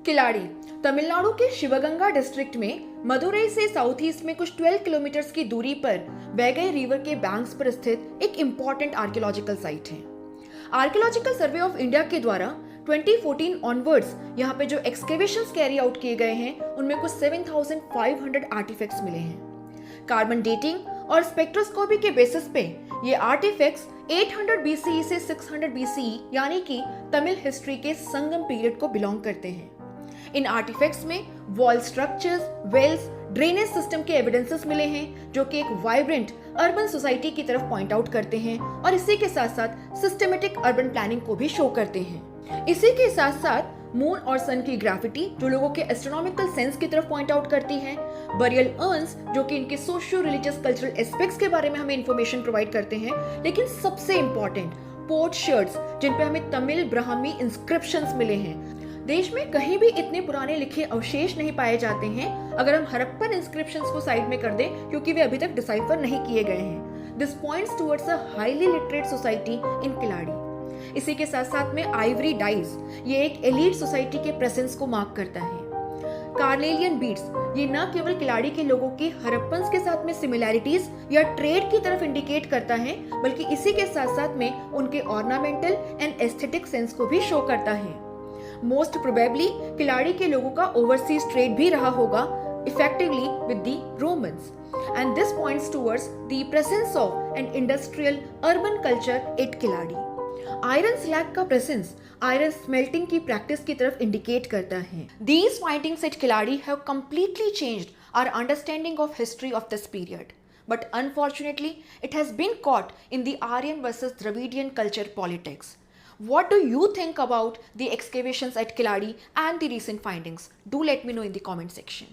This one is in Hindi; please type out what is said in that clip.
किलाड़ी तमिलनाडु के शिवगंगा डिस्ट्रिक्ट में मदुरई से साउथ ईस्ट में कुछ 12 किलोमीटर की दूरी पर वैगई रिवर के बैंक्स पर स्थित एक इम्पॉर्टेंट आर्कियोलॉजिकल साइट है। आर्कियोलॉजिकल सर्वे ऑफ इंडिया के द्वारा 2014 ऑनवर्ड्स यहाँ पे जो एक्सकेवेशंस कैरी आउट किए गए हैं उनमें कुछ 7,500 आर्टिफैक्ट्स मिले हैं। कार्बन डेटिंग और स्पेक्ट्रोस्कोपी के बेसिस पे ये आर्टिफैक्ट्स 800 BCE से 600 BCE यानी कि तमिल हिस्ट्री के संगम पीरियड को बिलोंग करते हैं। इन आर्टिफैक्ट्स में wall structures, wells, drainage system के एविडेंसेस मिले हैं जो कि एक वाइब्रेंट अर्बन सोसाइटी की तरफ पॉइंट आउट करते हैं और इसी के साथ साथ सिस्टमेटिक अर्बन प्लानिंग को भी शो करते हैं। इसी के साथ साथ मून और सन की ग्रेविटी जो लोगों के एस्ट्रोनॉमिकल सेंस की तरफ पॉइंट आउट करती है, बरियल अर्न्स जो कि इनके सोशियो रिलीजियस कल्चरल एस्पेक्ट्स के बारे में हमें इंफॉर्मेशन प्रोवाइड करते हैं, लेकिन सबसे इंपॉर्टेंट पोर्ट शर्ट्स जिन पे हमें तमिल ब्राह्मी इंस्क्रिप्शंस मिले हैं। देश में कहीं भी इतने पुराने लिखे अवशेष नहीं पाए जाते हैं अगर हम हड़प्पन इंस्क्रिप्शंस को साइड में कर दें क्योंकि वे अभी तक डिसाइफर नहीं किए गए हैं। This points towards a highly literate society in Khiladi. इसी के साथ साथ में आइवरी डाइज ये एक एलीट सोसाइटी के प्रेजेंस को मार्क करता है। कार्नेलियन बीड्स ये न केवल किलाड़ी के लोगों की हड़प्पन्स के साथ में सिमिलैरिटीज या ट्रेड की तरफ इंडिकेट करता है बल्कि इसी के साथ साथ में उनके ऑर्नामेंटल एंड एस्थेटिक सेंस को भी शो करता है। मोस्ट प्रोबेबली किलाड़ी के लोगों का ओवरसीज ट्रेड भी रहा होगा effectively with the Romans and this points towards the presence of an industrial urban culture eight Khiladi. Iron slag का प्रेजेंस आयरन स्मेल्टिंग की प्रैक्टिस की तरफ इंडिकेट करता है। These findings at Kiladi have completely changed our understanding of history of this period. But unfortunately, it has been caught in the Aryan versus Dravidian culture politics. What do you think about the excavations at Kiladi and the recent findings? Do let me know in the comment section.